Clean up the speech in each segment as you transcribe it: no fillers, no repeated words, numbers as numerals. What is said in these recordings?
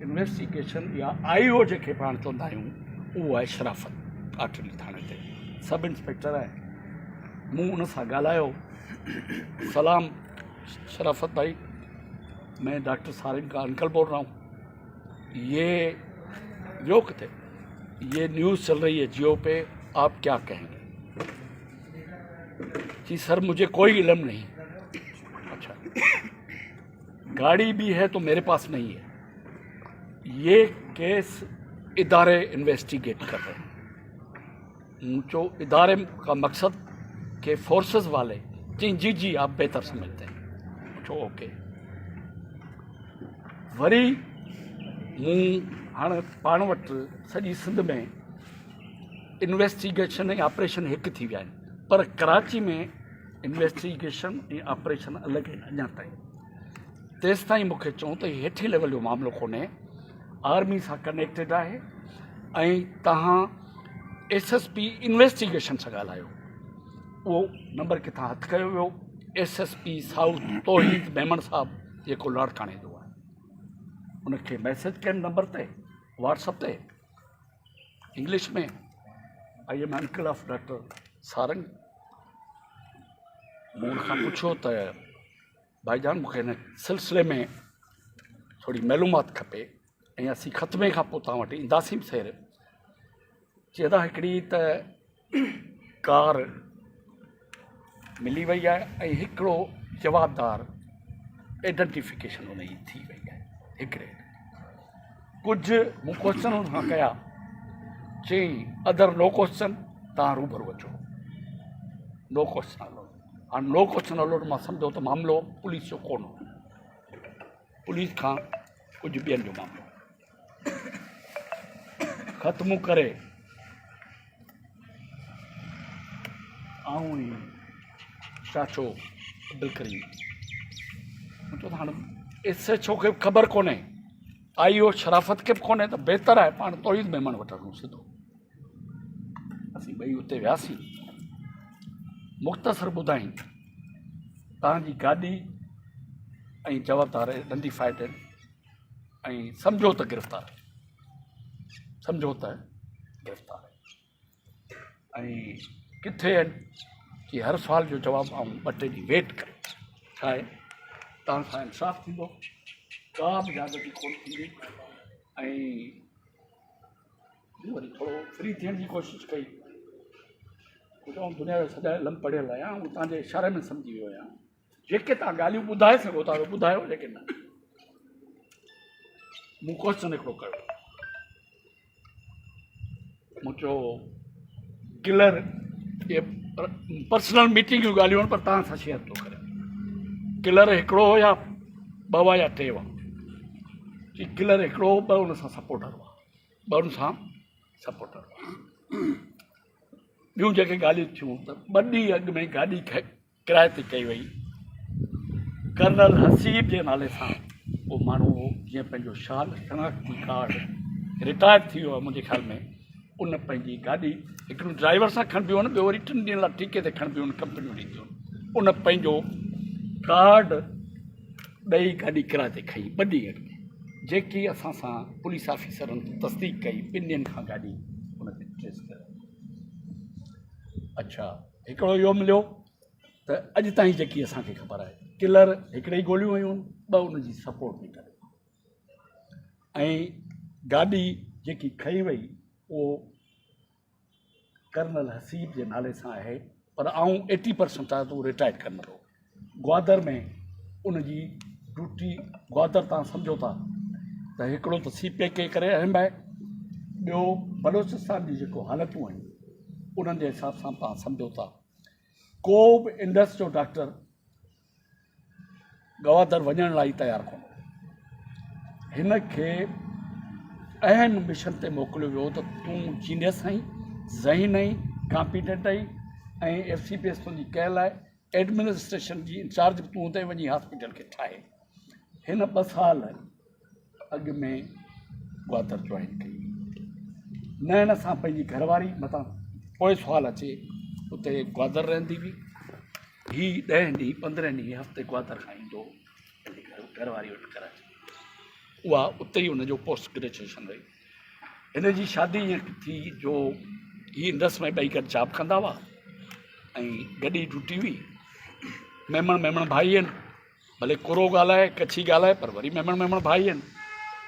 Investigation या IO जेके पाण चवंदा आहियूं उहो आहे शराफ़त आठली थाणे ते सब इंस्पेक्टर आहे। मूं उन सां ॻाल्हायो, सलाम शराफ़त भाई, मैं डॉक्टर सारिन का अंकल बोल रहा हूँ। ये रोक थे, ये न्यूज़ चल रही है जियो पे, आप क्या कहेंगे? जी सर मुझे कोई इल्म नहीं। अच्छा, गाड़ी भी है तो मेरे पास नहीं है। ये केस इदारे इन्वेस्टिगेट कर रहे हैं। जो इदारे का मकसद के फोर्सेस वाले जी जी जी आप बेहतर समझते हैं। जो ओके वरी मूं हाणे पाण वटि सॼी सिंध में इन्वेस्टिगेशन ऐं ऑपरेशन हिकु थी विया आहिनि, पर कराची में इन्वेस्टिगेशन ऐं ऑपरेशन अलॻि आहिनि अञा ताईं। तेसि ताईं मूंखे चऊं त हेठि लेवल जो मामिलो कोन्हे, आर्मी सां कनेक्टेड आहे ऐं तव्हां SSP इन्वेस्टिगेशन सां ॻाल्हायो। उहो नंबर किथां हथु कयो वियो, SSP साउथ तौहीद मेमन साहबु जेको लाड़काणे जो आहे, उनखे मैसेज कयनि नंबर ते WhatsApp ते इंग्लिश में, I am uncle of doctor Sarang. मूं उनखां पुछियो त भाईजान मूंखे हिन सिलसिले में थोरी मालूमात खपे ऐं असीं ख़तमे खां पोइ तव्हां वटि ईंदासीं बि सेर। चए था हिकिड़ी त कार मिली वई आहे ऐं हिकिड़ो जवाबदार आइडेंटिफिकेशन उन जी थी वई आहे। हिकिड़े कुझु मूं क्वेश्चन हुनखां कया, चई अदर नो क्वेश्चन, तव्हां रूबरू अचो, नो क्वेश्चन अलाउड। हाणे नो क्वेश्चन अलाउड मां सम्झो त मामिलो पुलिस जो कोन हो, पुलिस खां कुझु ॿियनि जो मामिलो। ख़त्मु करे आऊं चाचो अब्दुल करीम चयो त हाणे SHO खे ख़बर कोन्हे, IO शराफ़त खे बि कोन्हे, त बहितर आहे पाण तौहीद मेमन वटि हलूं सिधो। असीं ॿई उते वियासीं। मुख़्तसर ॿुधाई तव्हांजी गाॾी ऐं जवाबदार आइडेंटिफाइड आहिनि ऐं सम्झो त गिरफ़्तार आहे, सम्झो त गिरफ़्तार आहे। ऐं किथे आहिनि कि हर सुवाल जो जवाबु आऊं 2-3 ॾींहं वेट करे, छा आहे तव्हां सां इंसाफ़ थींदो, का बि यादगी कोन थींदी। ऐं वरी थोरो फ्री थियण जी कोशिशि कई। चऊं दुनिया जो सॼा इल्मु पढ़ियल आहियां ऐं तव्हांजे इशारे में सम्झी वियो आहियां, जेके तव्हां ॻाल्हियूं ॿुधाए सघो था ॿुधायो, लेकिन न। मूं क्वेश्चन हिकिड़ो कयो, मूं चयो किलर ये पर्सनल मीटिंग जूं ॻाल्हियूं आहिनि, पर तव्हां सां शेयर थो करे। किलर हिकिड़ो हो या 2 हुआ या 3 हुआ? कि किलर हिकिड़ो हो, 2 हुन सां सपोर्टर हुआ, 2 हुन सां सपोर्टर हुआ। ॿियूं जेके ॻाल्हियूं थियूं त 2 ॾींहं अॻु में गाॾी किराए ते कई वई, कर्नल हसीब जे नाले सां उहो माण्हू जीअं पंहिंजो शाल शनाख्ती कार्ड रिटायर थी वियो आहे मुंहिंजे ख़्याल में, उन पंहिंजी गाॾी हिकिड़ो ड्राइवर सां खणबी हो न, ॿियो वरी 3 ॾींहंनि लाइ ठीके ते खणबी हुन कंपनियूं ॾींदियूं, उन पंहिंजो कार्ड ॾेई गाॾी किराए ते खई 2 ॾींहं अॻु में, जेकी असां सां पुलिस ऑफिसरनि तस्दीक कई 2 ॾींहंनि खां गाॾी हुनखे ट्रेस करे। अच्छा, हिकिड़ो इहो मिलियो त अॼु ताईं जेकी असांखे ख़बर आहे, किलर हिकिड़े ई गोलियूं हुयूं, 2 हुनजी सपोर्ट में करे। ऐं गाॾी जेकी खई वई उहो कर्नल हसीब जे नाले सां आहे, पर आऊं 80% चाहियां तो रिटायर कर्नल हो। ग्वादर में उनजी ड्यूटी, ग्वादर तव्हां सम्झो था त हिकिड़ो त CPK करे अहम आहे, ॿियो बलोचिस्तान जी जेको हालतूं आहिनि उन्हनि जे हिसाब सां तव्हां सम्झो था को बि इंडस जो डॉक्टर ग्वादर वञण लाइ तयारु कोन। हिन खे अहम मिशन ते मोकिलियो वियो त तूं जीनियस आहीं, ज़हीन आहीं, कॉम्पिटेंट आहीं ऐं FCPS तुंहिंजी कयल आहे, एडमिनिस्ट्रेशन जी इंचार्ज बि तूं हुते वञी हॉस्पिटल खे ठाहे। हिन 2 साल अॻु में ग्वादर जॉइन कई। न हिन सां पंहिंजी घरवारी मथां पोइ सुवाल अचे, उते ग्वादर रहंदी हुई, ही 10 ॾींहं 15 ॾींहं हफ़्ते ग्वादर खां ईंदो, घरवारी वटि कराची। उहा उते ई हुनजो पोस्ट ग्रेजुएशन रही। हिन जी शादी ईअं थी जो ही इंडस में ॿई गॾु जॉब कंदा हुआ ऐं गॾु ई ड्यूटी हुई। मेमण भाई आहिनि, भले कुरो ॻाल्हाए कच्छी ॻाल्हाए पर वरी मेमण भाई आहिनि।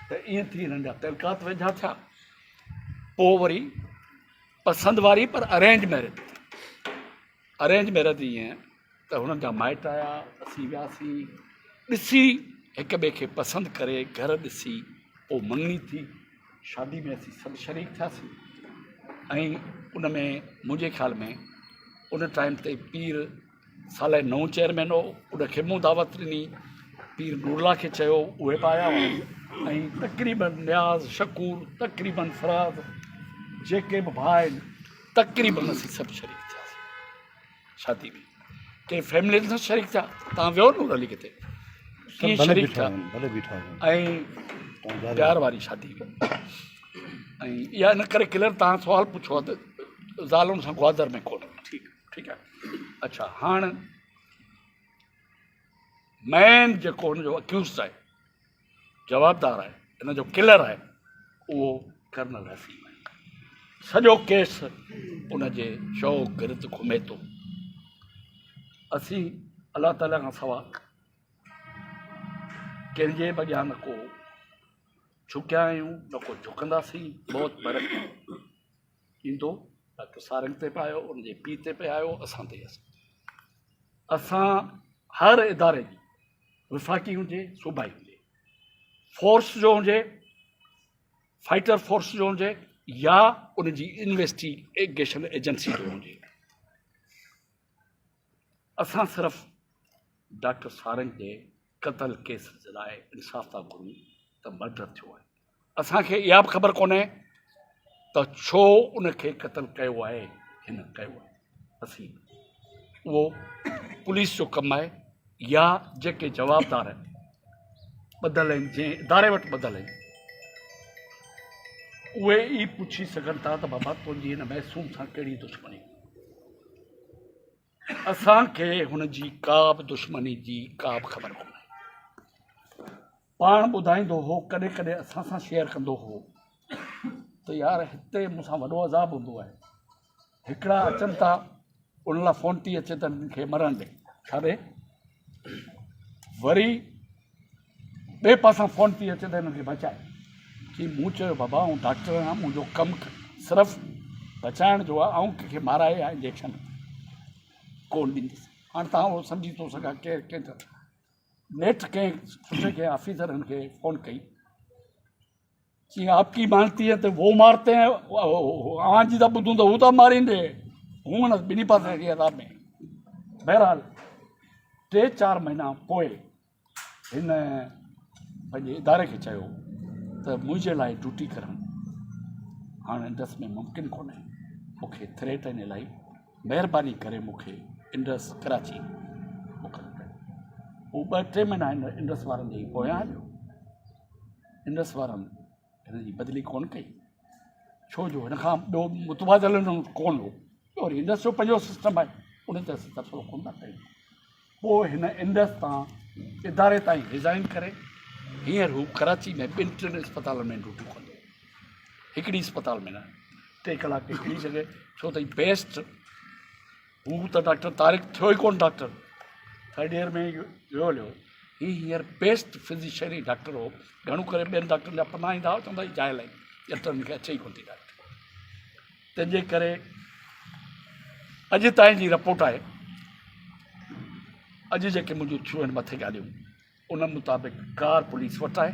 त ईअं थी हिननि जा तहलकात वेझा थिया। पोइ वरी पसंदि वारी पर अरेंज मैरिज ईअं त हुननि जा माइट आया, असीं वियासीं, ॾिसी हिक ॿिए खे पसंदि करे घर ॾिसी पोइ मङणी थी। शादी में असीं सभु शरीक थियासीं ऐं उन में मुंहिंजे ख़्याल में उन टाइम ते पीर साल 9 चेयरमैन हो, उनखे मूं दावत ॾिनी, पीर नूरला खे चयो, उहे बि आया हुआ ऐं तक़रीबन न्याज़ शकूर तक़रीबन फराज़ जेके बि भाउ आहिनि तक़रीबन असीं सभु शरीक थियासीं शादी में। कंहिं फैमिली सां शरीक थिया। तव्हां वियो नूर अली किथे कीअं शरीक थिया ऐं प्यार वारी शादी हुई। ऐं इहा इन करे क्लियर तव्हां सुवालु पुछो आहे त ज़ालुनि सां ग्वादर में कोन। ठीकु आहे। अच्छा, हाणे मेन जेको हुनजो अक्यूज़ आहे, जवाबदार आहे, हिन जो किलर आहे, उहो कर्नल हसीम आहे। सॼो केस उनजे शौक़ गिर्द घुमे थो। असीं अलाह ताला खां सवाइ कंहिंजे बि अॻियां न को झुकिया आहियूं, न को झुकंदासीं। बहुत फ़र्क़ु ईंदो डॉक्टर सारंग ते पियो, उनजे पीउ ते पियो आयो, असां ते। असां हर इदारे जी, विफ़ाक़ी हुजे सूबाई हुजे, फोर्स जो हुजे, फाइटर फोर्स जो हुजे या उनजी इन्वेस्टिगेशन एजेंसी जो हुजे, असां सिर्फ़ु डॉक्टर सारंग जे क़तल केस जे लाइ इंसाफ़ था घुरूं त मर्डर थियो आहे। असांखे इहा बि ख़बर कोन्हे त छो उनखे क़तल कयो आहे, हिन कयो आहे। असीं उहो पुलिस जो कमु आहे या जेके जवाबदार ॿधल आहिनि, जंहिं इदारे वटि ॿधल आहिनि, उहे ई पुछी सघनि था त बाबा तुंहिंजी हिन महसूम सां कहिड़ी दुश्मनी। असांखे हुनजी का बि दुश्मनी जी का बि ख़बर कोन्हे। पाण ॿुधाईंदो हो, कॾहिं कॾहिं असां सां शेयर कंदो हो त यार हिते मूंसां वॾो अज़ाब हूंदो आहे। हिकिड़ा अचनि था, उन लाइ फ़ोन थी अचे त हिननि खे मरण ॾे, छा ॾे? वरी ॿिए पासां फ़ोन थी अचे त हिननि खे बचाए। की मूं चयो बाबा आउं डॉक्टर आहियां, मुंहिंजो कमु सिर्फ़ु बचाइण जो आहे, ऐं कंहिंखे माराए या इंजेक्शन कोन ॾींदुसि। हाणे तव्हां उहो सम्झी थो सघां केरु कंहिं नेठ कंहिं सुठे कंहिं ऑफिसरनि खे फ़ोन कई कि आपकी मानती है तो वो मारते हैं, आवाज़ जी था ॿुधूं त हू था मारींदे, हूअं न ॿिन्ही पासे जी अदाब में। बहरहाल 3-4 महीना पोइ हिन पंहिंजे इदारे खे चयो त मुंहिंजे लाइ ड्यूटी करणु हाणे इंडस में मुमकिन कोन्हे, मूंखे थ्रेट आहिनि इलाही, महिरबानी करे मूंखे इंडस कराची मोकिल कयो। हू 2-3 महीना इंडस वारनि जे पोयां हलियो। इंडस वारनि हिन जी बदिली कोन कई, छो जो हिन खां ॿियो मुतबादल कोन हो। वरी इंडस जो पंहिंजो सिस्टम आहे, उन ते असीं तफ़िलो कोन था कयूं। पोइ हिन इंडस तां इदारे ताईं रिज़ाइन करे हींअर हू कराची में 2-3 अस्पतालनि में ड्यूटी कंदो। हिकिड़ी अस्पताल में न, 3 कलाक हिकिड़ी जॻह, छो त बेस्ट हू त डॉक्टर तारिक थियो ई कोन डॉक्टर, 3rd ईयर में वियो हलियो। ही हींअर बेस्ट फिज़िशियन ई डॉक्टर हो। घणो करे ॿियनि डॉक्टरनि जा पना ईंदा हुआ, चवंदा ई जाइल आहिनि, ॼटनि खे अचे ई कोन थी डॉक्टर। तंहिंजे करे अॼु ताईं जी रिपोर्ट आहे, अॼु जेके मुंहिंजूं थियूं आहिनि मथे ॻाल्हियूं, उन मुताबिक़ कार पुलिस वटि आहे,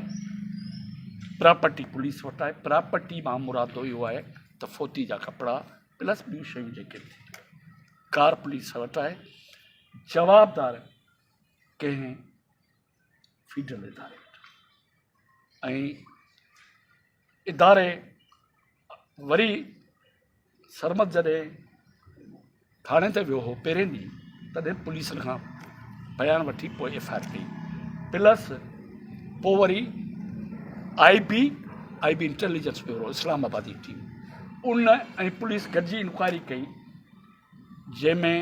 प्रॉपर्टी पुलिस वटि आहे। प्रॉपर्टी मां मुरादो इहो आहे त फोती जा कपिड़ा प्लस ॿियूं शयूं जेके थी, कार पुलिस वटि आहे। जवाबदार कंहिं फीडरल इदारे ऐं इदारे वरी सरमत जॾहिं थाणे ते वियो हो पहिरें ॾींहुं, तॾहिं पुलिस खां बयान वठी पोइ FIR कई, प्लस पोइ वरी IB इंटेलिजेंस ब्यूरो इस्लामाबाद जी टीम उन ऐं पुलिस गॾिजी इंक्वायरी कई, जंहिंमें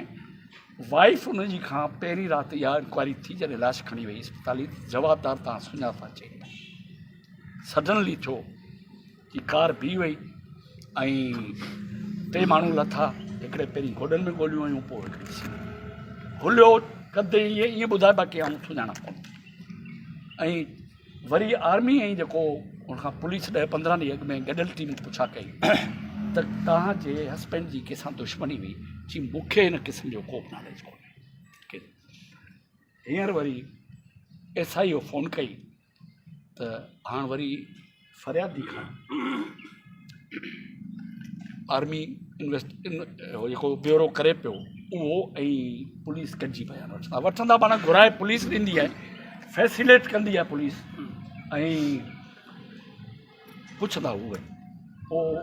वाइफ उनजी खां पहिरीं राति इहा इंक्वायरी थी जॾहिं लाश खणी वई अस्पताल। जवाबदार तव्हां सुञा था चई, सडनली थियो कि कार बीह वई ऐं 3 माण्हू लथा, हिकिड़े पहिरीं गोॾनि में ॻोल्हियूं हुयूं, पोइ हिकिड़ी हुलियो कंदे ईअं ॿुधाए, बाक़ी आउं सुञाणा कोन। ऐं वरी आर्मी ऐं जेको उनखां पुलिस 10-15 ॾींहं अॻु में गॾियल टीम पुछा कई त तव्हांजे हस्बैंड जी कंहिंसां दुश्मनी हुई? जी मूंखे हिन क़िस्म जो को बि नॉलेज कोन्हे। हींअर वरी SIO फ़ोन कई त हाणे वरी फ़रियादी खां आर्मी जेको ब्यूरो करे पियो उहो ऐं पुलिस गॾिजी पिया वठंदा माना घुराए पुलिस ॾींदी आहे, फैसिलेट कंदी आहे पुलिस, ऐं पुछंदा उहे। पोइ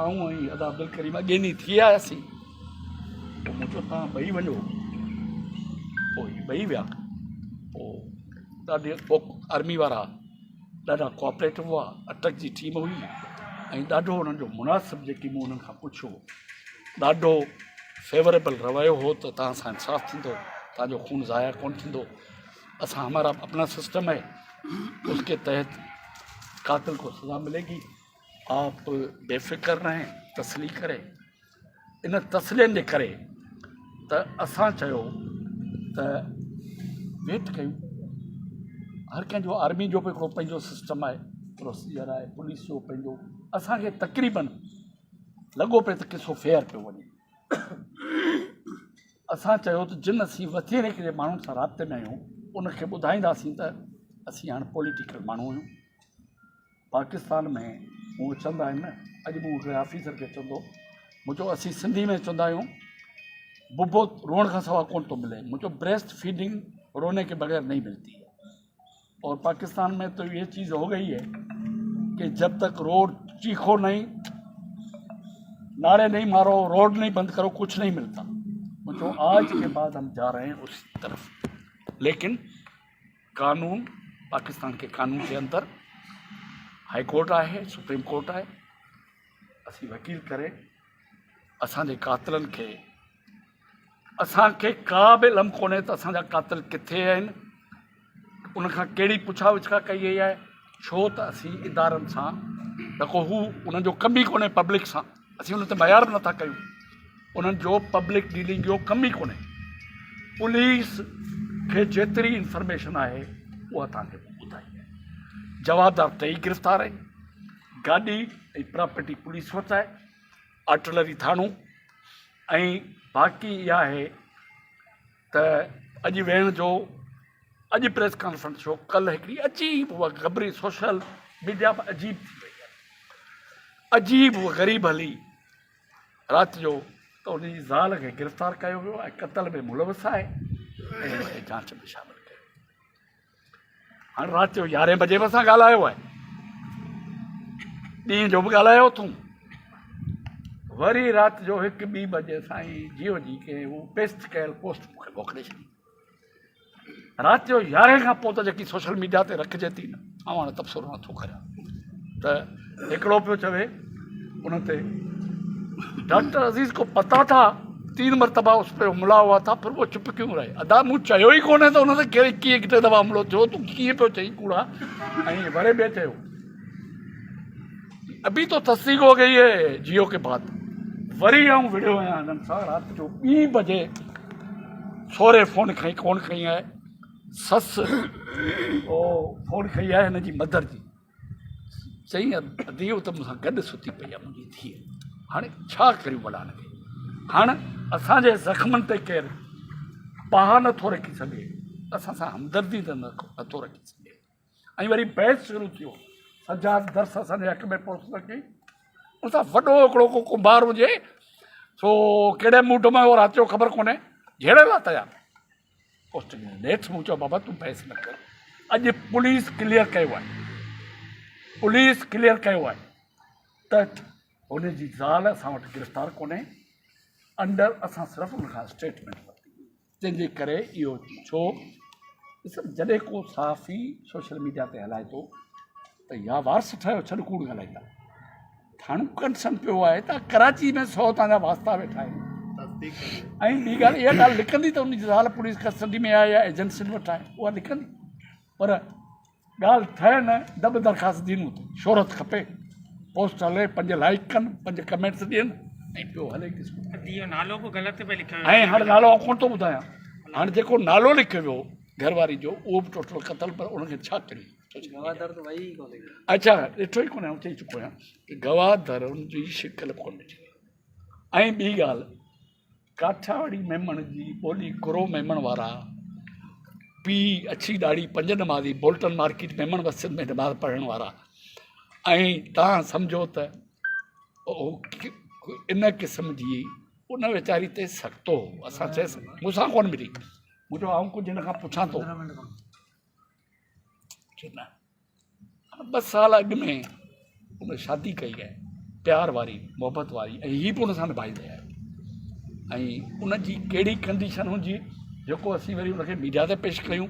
आऊं ऐं अदा अब्दुल करीम अॻेनी थी आयासीं, पोइ मूं चयो तव्हां ॿई वञो, पोइ ॿई विया। पोइ ॾाढे आर्मी वारा ॾाढा कोऑपरेटिव हुआ, अटक जी टीम हुई ऐं ॾाढो हुननि जो मुनासिबु जेकी मूं हुननि खां पुछियो ॾाढो फेवरेबल रवैयो हो त तव्हां सां इंसाफ़ु थींदो, तव्हांजो खून ज़ाया कोन थींदो। असां हमारा अपना सिस्टम है, उसके तहत कातिल को सज़ा मिलेगी, आप बेफ़िक्र रहें, तसली करें। इन तसलियनि जे करे त असां चयो त वेट कयूं। हर कंहिंजो आर्मी जो बि हिकिड़ो पंहिंजो सिस्टम आहे, प्रोसीजर आहे, पुलिस जो पंहिंजो। असांखे तक़रीबन लॻो पियो त किसो फेयर पियो वञे। असां चयो त जिन असीं वधीक हिकिड़े माण्हुनि सां राब्ते में आहियूं उनखे ॿुधाईंदासीं त असीं हाणे पॉलिटिकल माण्हू आहियूं। पाकिस्तान में मूं चवंदा आहिनि न, अॼु मूं हिकिड़े ऑफिसर खे चवंदो, मूं चयो असीं सिंधी में चवंदा आहियूं बुबो रोअण खां सवाइ कोन थो मिले। मूं चयो ब्रेस्ट फीडिंग रोने के बगैर नहीं मिलती है, और पाकिस्तान में तो ये चीज़ हो गई है कि जब तक रोड चीखो नहीं, नारे नहीं मारो, रोड नहीं बंद करो, कुछ नहीं मिलता। तो आज के बाद हम जा रहे हैं उस तरफ। लेकिन कानून, पाकिस्तान के कानून के अंदर हाई कोर्ट है, सुप्रीम कोर्ट है, असी वकील करे असांजे कातिलनि खे, असांखे का बि इल्मु कोन्हे त असांजा कातिल किथे आहिनि, उनखां कहिड़ी पुछा विछा कई वई आहे। छो त असीं इदारनि सां त को हू उन्हनि जो कम ई कोन्हे, पब्लिक सां असीं उन ते मयार बि नथा कयूं, उन्हनि जो पब्लिक डीलिंग जो कम ई कोन्हे। पुलिस खे जेतिरी इंफॉर्मेशन आहे उहा तव्हांखे ॿुधाई आहे। जवाबदार 3 गिरफ़्तार आहिनि, गाॾी ऐं प्रॉपर्टी पुलिस वटि आहे, आर्टिलरी थाणो, ऐं बाक़ी इहा आहे त अॼु वेहण जो, अॼु प्रेस कॉन्फ्रेंस हो, कल्ह हिकिड़ी अजीब उहा ख़बरी सोशल मीडिया पर अजीब थी वई आहे, अजीब उहा ग़रीब हली राति जो त उनजी ज़ाल खे गिरफ़्तार कयो वियो ऐं क़तल में मुलविस आहे ऐं जांच में शामिलु कयो। हाणे राति जो 11 बजे बि असां ॻाल्हायो आहे, ॾींहं जो बि ॻाल्हायो अथऊं, वरी राति जो 1-2 बजे साईं जियो जी के उहो पेस्ट कयल पोस्ट मूंखे मोकिले छॾी। राति जो 11 खां पोइ त जेकी सोशल मीडिया ते रखिजे थी न, ऐं हाणे तबसरो नथो करियां त हिकिड़ो पियो चवे उन ते डॉक्टर अज़ीज़ को पता था 3 मरतबा उस पर हमला हुआ था, फिर वो चुप क्यों रहे? अदा मूं चयो ई कोन्हे त उन ते कहिड़ी कीअं 1 दफ़ा हमलो थियो, तूं कीअं पियो चई कूड़ा? ऐं वरे ॿिए चयो अभी तो तस्दीक हो गई है जियो के बाद। वरी आऊं विड़ियो आहियां हिननि सां राति जो 2 बजे, सोरे फ़ोन खई कोन खई आहे, ससु फ़ोन खई आहे हिन जी मदर जी, चई धीउ त मूंसां गॾु सुती पई आहे मुंहिंजी धीउ, हाणे छा करियूं भला हिनखे? हाणे असांजे ज़ख़्मनि ते केरु पाह नथो रखी सघे, असां सां हमदर्दी त नथो रखी सघे। ऐं वरी बहस शुरू थियो, सजाद दर्स असांजे हक़ में पहुच सके, उनसां वॾो हिकिड़ो को कुंभार हुजे सो कहिड़े मूड में हो राति जो ख़बर कोन्हे, जहिड़े लाइ तयार पोस्टिंग में नेठि। मूं चयो बाबा तूं बहस न कर, अॼु पुलिस क्लियर कयो आहे, पुलिस क्लियर कयो आहे त हुनजी ज़ाल असां वटि गिरफ़्तार कोन्हे, अंडर असां सिर्फ़ु उनखां स्टेटमेंट वरिती, जंहिंजे करे इहो छो जॾहिं को सहाफ़ी सोशल मीडिया ते हलाए थो त या वारस ठहियो छॾ कूड़ ॻाल्हाईंदा, थाणो कंसर्न पियो आहे त कराची में 100 तव्हांजा वास्ता वेठा आहिनि, ऐं ॿी ॻाल्हि इहा ॻाल्हि लिखंदी त उनजी ज़ाल पुलिस कस्टडी में आहे या एजेंसियुनि वटि आहे, उहा लिखंदी, पर ॻाल्हि ठहे न दॿ दरख़्वास्त ॾिनूं शोहरत खपे पोस्ट हले 5 लाइक कनि 5 कमेंट्स ॾियनि ऐं पियो हले क़िस्मत। इहो नालो बि ग़लति पियो लिखियो ऐं हाणे नालो आउं कोन थो ॿुधायां हाणे जेको नालो लिखियो वियो घरवारी जो उहो बि टोटल क़तल पर उनखे छा करियूं। अच्छा ॾिठो ई कोन्हे आउं चई चुको आहियां की गवादर उनजी शिकिल कोन ॾिठी ऐं ॿी ॻाल्हि काठियावाड़ी मेमण जी ॿोली कुरो मेमण वारा पीउ अछी ॾाढ़ी 5 नमाज़ी बोल्टन मार्केट मेमण मस्जिद में नमाज़ पढ़ण वारा ऐं तव्हां सम्झो त इन क़िस्म जी उन वीचारी ते सख़्तो असां चएसि मूंसां कोन मिली मुंहिंजो आउं कुझु हिन खां पुछां थो न 2 साल अॻु में उन शादी कई आहे प्यार वारी मोहबत वारी ऐं हीअ बि उन सां निभाईंदे आहे ऐं उनजी कहिड़ी कंडीशन हुजे जेको असीं वरी उनखे मीडिया ते पेश कयूं।